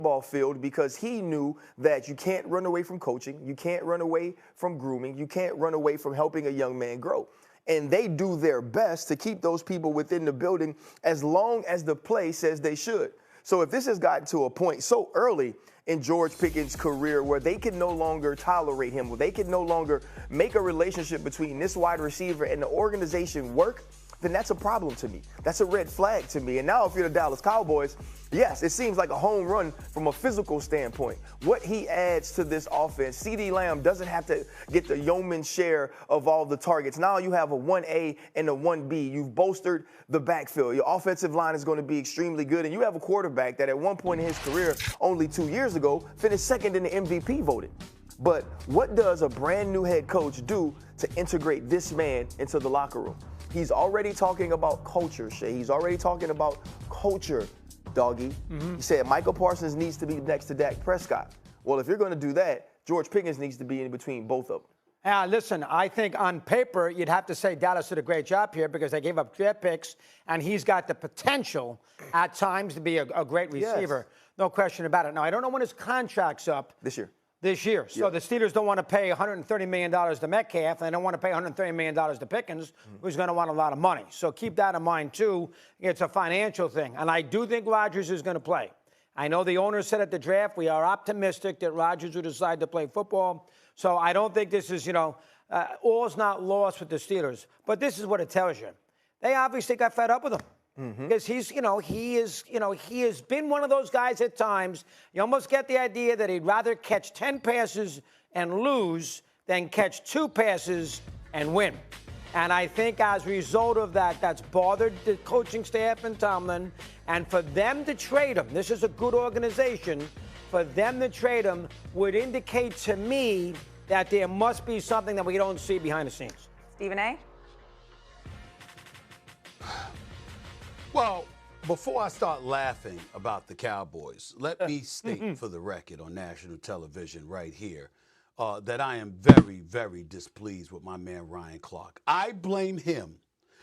ball field because he knew that you can't run away from coaching, you can't run away from grooming, you can't run away from helping a young man grow. And they do their best to keep those people within the building as long as the play says they should. So if this has gotten to a point so early in George Pickens' career where they can no longer tolerate him, where they can no longer make a relationship between this wide receiver and the organization work, then that's a problem to me. That's a red flag to me. And now if you're the Dallas Cowboys, yes, it seems like a home run from a physical standpoint. What he adds to this offense, CeeDee Lamb doesn't have to get the yeoman's share of all the targets. Now you have a 1A and a 1B. You've bolstered the backfield. Your offensive line is going to be extremely good. And you have a quarterback that at one point in his career, only 2 years ago, finished second in the MVP voting. But what does a brand new head coach do to integrate this man into the locker room? He's already talking about culture, Shay. He's already talking about culture, doggy. He said Michael Parsons needs to be next to Dak Prescott. Well, if you're going to do that, George Pickens needs to be in between both of them. Listen, I think on paper, you'd have to say Dallas did a great job here because they gave up draft picks, and he's got the potential at times to be a great receiver. Yes. No question about it. Now, I don't know when his contract's up. This year. So the Steelers don't want to pay $130 million to Metcalf, and they don't want to pay $130 million to Pickens, who's going to want a lot of money. So keep that in mind, too. It's a financial thing. And I do think Rodgers is going to play. I know the owner said at the draft, we are optimistic that Rodgers will decide to play football. So I don't think this is, all's not lost with the Steelers. But this is what it tells you. They obviously got fed up with him. Because he has been one of those guys at times. You almost get the idea that he'd rather catch 10 passes and lose than catch 2 passes and win. And I think as a result of that, that's bothered the coaching staff and Tomlin. And for them to trade him, this is a good organization, for them to trade him would indicate to me that there must be something that we don't see behind the scenes. Stephen A? Well, before I start laughing about the Cowboys, let me state for the record on national television right here that I am very, very displeased with my man Ryan Clark. I blame him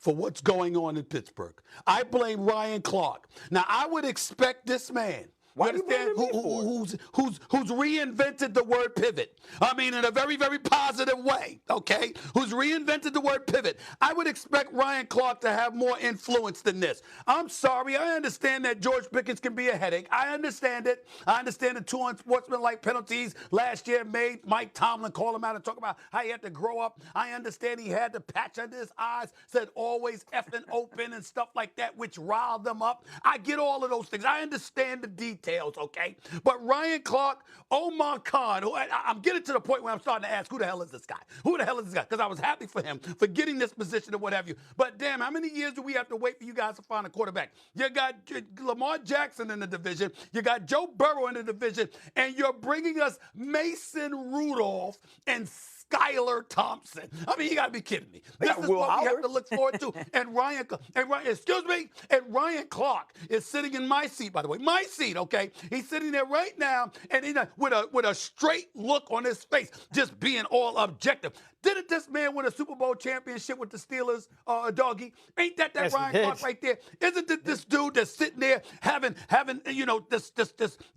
for what's going on in Pittsburgh. I blame Ryan Clark. Now, I would expect this man, Why you understand, who's reinvented the word pivot. I mean, in a very, very positive way, okay? Who's reinvented the word pivot. I would expect Ryan Clark to have more influence than this. I'm sorry. I understand that George Pickens can be a headache. I understand it. I understand the 2 unsportsmanlike penalties last year made Mike Tomlin call him out and talk about how he had to grow up. I understand he had the patch under his eyes, said always effing open and stuff like that, which riled them up. I get all of those things. I understand the details, okay? But Ryan Clark, Omar Khan, I'm getting to the point where I'm starting to ask, who the hell is this guy? Who the hell is this guy? Because I was happy for him for getting this position or what have you. But damn, how many years do we have to wait for you guys to find a quarterback? You got Lamar Jackson in the division. You got Joe Burrow in the division. And you're bringing us Mason Rudolph and Skylar Thompson. I mean, you got to be kidding me. This is what we have to look forward to. And Ryan, Ryan Clark is sitting in my seat, by the way. My seat, okay? He's sitting there right now, and with a straight look on his face, just being all objective. Didn't this man win a Super Bowl championship with the Steelers, doggy? Ain't that yes, Ryan Clark right there? Isn't it this dude that's sitting there having this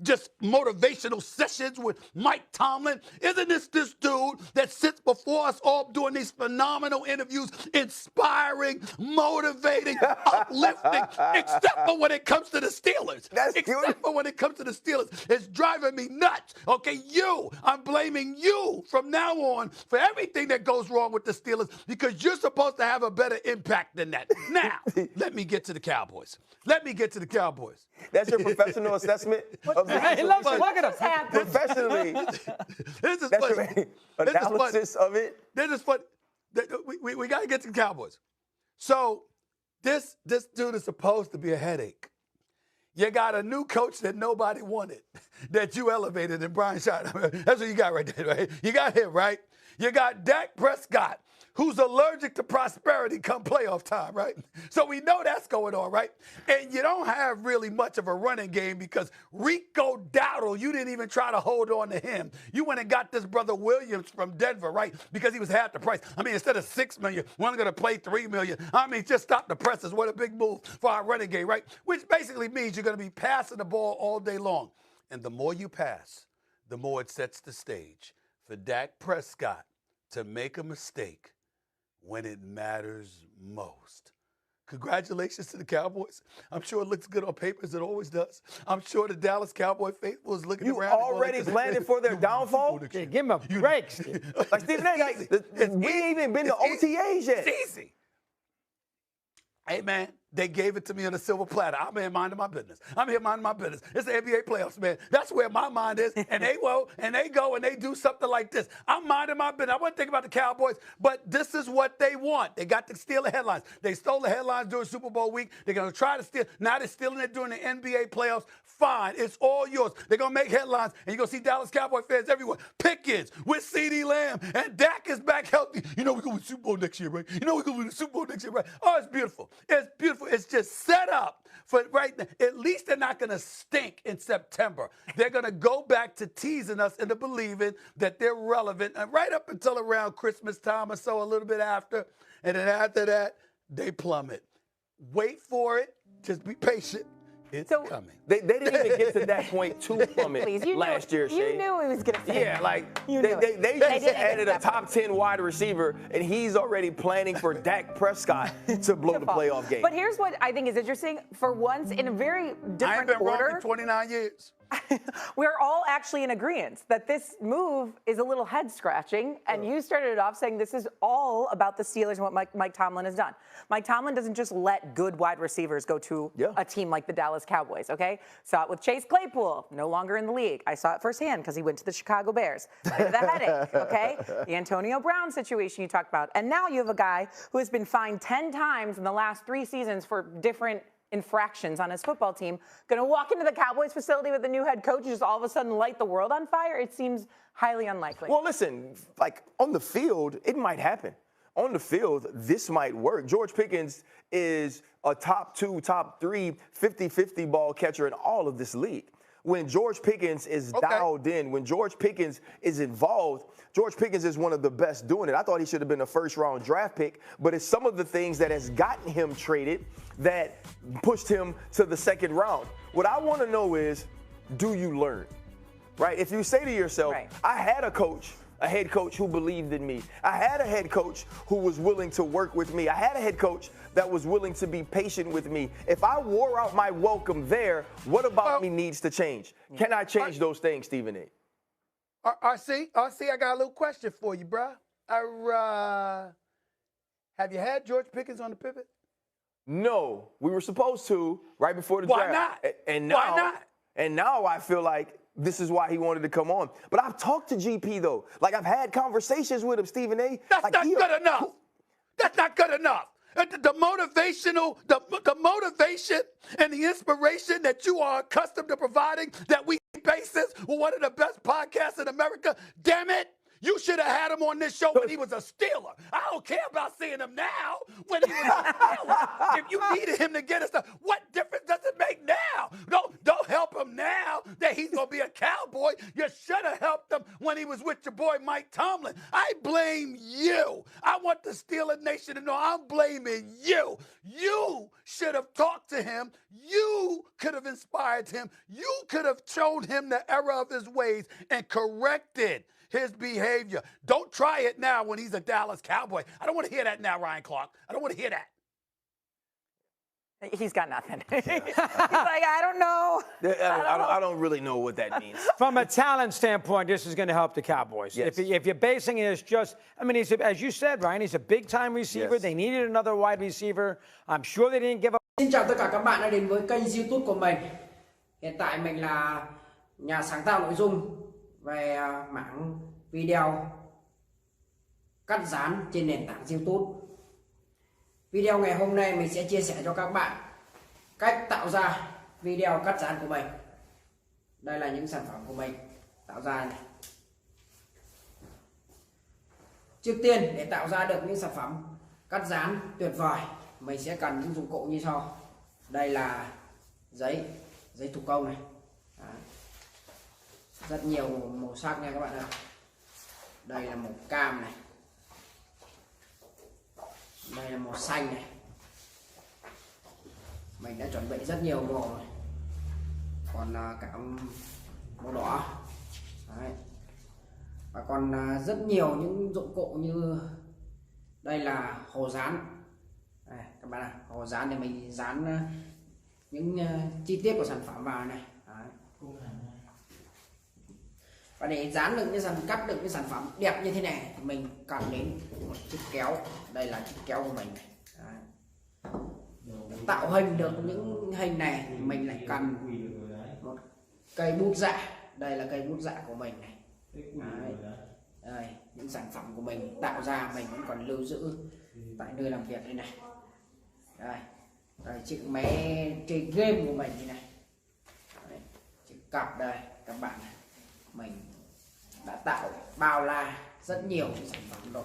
just motivational sessions with Mike Tomlin? Isn't this dude that sits before us all doing these phenomenal interviews, inspiring, motivating, uplifting, except for when it comes to the Steelers. Except for when it comes to the Steelers. It's driving me nuts. Okay, I'm blaming you from now on for everything that goes wrong with the Steelers because you're supposed to have a better impact than that. Now, let me get to the Cowboys. That's your professional assessment of the He loves plugging us. Professionally. This is that's funny. your analysis of it. This is funny. We got to get to the Cowboys. So this dude is supposed to be a headache. You got a new coach that nobody wanted, that you elevated in Brian Sharpe. That's what you got right there, right? You got him, right? You got Dak Prescott, who's allergic to prosperity come playoff time, right? So we know that's going on, right? And you don't have really much of a running game because Rico Dowdle, you didn't even try to hold on to him. You went and got this brother Williams from Denver, right? Because he was half the price. I mean, instead of $6 million, we're only going to play $3 million. I mean, just stop the presses. What a big move for our running game, right? Which basically means you're going to be passing the ball all day long. And the more you pass, the more it sets the stage for Dak Prescott to make a mistake when it matters most. Congratulations to the Cowboys. I'm sure it looks good on paper as it always does. I'm sure the Dallas Cowboy faithful is looking You around. already planning for their downfall? Yeah, give him a break. Like Stephen A. Like, we ain't even been to OTAs yet. It's easy. Hey, man, they gave it to me on a silver platter. I'm here minding my business. I'm here minding my business. It's the NBA playoffs, man. That's where my mind is. And they go and they do something like this. I'm minding my business. I wasn't thinking about the Cowboys, but this is what they want. They got to steal the headlines. They stole the headlines during Super Bowl week. They're going to try to steal. Now they're stealing it during the NBA playoffs. Fine. It's all yours. They're going to make headlines, and you're going to see Dallas Cowboy fans everywhere. Pickens with CeeDee Lamb, and Dak is back healthy. You know we're going to win the Super Bowl next year, right? You know we're going to win the Super Bowl next year, right? Oh, it's beautiful. It's beautiful. It's just set up for right now. At least they're not going to stink in September. They're going to go back to teasing us into believing that they're relevant, and right up until around Christmas time or so, a little bit after. And then after that, they plummet. Wait for it. Just be patient. It's coming. They didn't even get to that point to plummet last year, Shay. You knew he was going to say Yeah, that. like You they just added a top 10 wide receiver, and he's already planning for Dak Prescott to blow the playoff game. But here's what I think is interesting. For once, in a very different I ain't been order, wrong in 29 years. we're all actually in agreement that this move is a little head-scratching, and you started it off saying this is all about the Steelers and what Mike Tomlin has done. Mike Tomlin doesn't just let good wide receivers go to a team like the Dallas Cowboys, okay? Saw it with Chase Claypool, no longer in the league. I saw it firsthand because he went to the Chicago Bears. The headache, okay? The Antonio Brown situation you talked about. And now you have a guy who has been fined 10 times in the last 3 seasons for different infractions on his football team, going to walk into the Cowboys facility with a new head coach and just all of a sudden light the world on fire? It seems highly unlikely. Well, listen, like on the field, it might happen. On the field, this might work. George Pickens is a top 2, top 3, 50-50 ball catcher in all of this league. When George Pickens is dialed in, when George Pickens is involved, George Pickens is one of the best doing it. I thought he should have been a first-round draft pick, but it's some of the things that has gotten him traded that pushed him to the second round. What I want to know is, do you learn? Right? If you say to yourself, I had a head coach who believed in me. I had a head coach who was willing to work with me. I had a head coach that was willing to be patient with me. If I wore out my welcome there, what about me needs to change? Can I change those things, Stephen A? RC, I got a little question for you, bro. Have you had George Pickens on the pivot? No, we were supposed to right before the draft. Why not? And now, Why not? And now I feel like this is why he wanted to come on. But I've talked to GP though. Like I've had conversations with him, Stephen A. That's like, not good enough. That's not good enough. The motivation and the inspiration that you are accustomed to providing, that we basis with one of the best podcasts in America. Damn it. You should have had him on this show when he was a Steeler. I don't care about seeing him now when he was a Steeler. If you needed him to get us stuff, what difference does it make now? Don't help him now that he's going to be a Cowboy. You should have helped him when he was with your boy Mike Tomlin. I blame you. I want the Steeler Nation to know I'm blaming you. You should have talked to him. You could have inspired him. You could have shown him the error of his ways and corrected his behavior. Don't try it now when he's a Dallas Cowboy. I don't want to hear that now, Ryan Clark. I don't want to hear that. He's got nothing. He's like, I don't know. I don't really know what that means. From a talent standpoint, this is going to help the Cowboys. Yes. If you're basing it as just, I mean, as you said, Ryan, he's a big-time receiver. Yes. They needed another wide receiver. I'm sure they didn't give up. Xin chào tất cả các bạn đã đến với kênh YouTube của mình. Hiện tại mình là nhà sáng tạo nội dung về mảng video cắt dán trên nền tảng YouTube. Video ngày hôm nay mình sẽ chia sẻ cho các bạn cách tạo ra video cắt dán của mình. Đây là những sản phẩm của mình tạo ra này. Trước tiên để tạo ra được những sản phẩm cắt dán tuyệt vời, mình sẽ cần những dụng cụ như sau. Đây là giấy thủ công này. Đấy. Rất nhiều màu sắc nha các bạn ạ. Đây là màu cam này. Đây là màu xanh này. Mình đã chuẩn bị rất nhiều màu này. Còn cả còn rất nhiều những dụng cụ như đây là hồ dán. Đây, các bạn ạ, hồ dán để mình dán những chi tiết của sản phẩm vào này. Đấy. Và để dán được cắt được cái sản phẩm đẹp như thế này thì mình cần đến một chiếc kéo. Đây là chiếc kéo của mình này. Để tạo hình được những hình này thì mình lại cần một cây bút dạ. Đây là cây bút dạ của mình này. Đây, những sản phẩm của mình tạo ra mình vẫn còn lưu giữ tại nơi làm việc đây này. Đây, chiếc máy chơi game của mình như này. Đấy, chiếc cặp đây các bạn này. Mình đã tạo bao la rất nhiều sản phẩm rồi.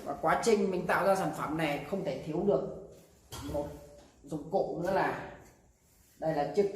Và quá trình mình tạo ra sản phẩm này không thể thiếu được một dụng cụ nữa là đây là chiếc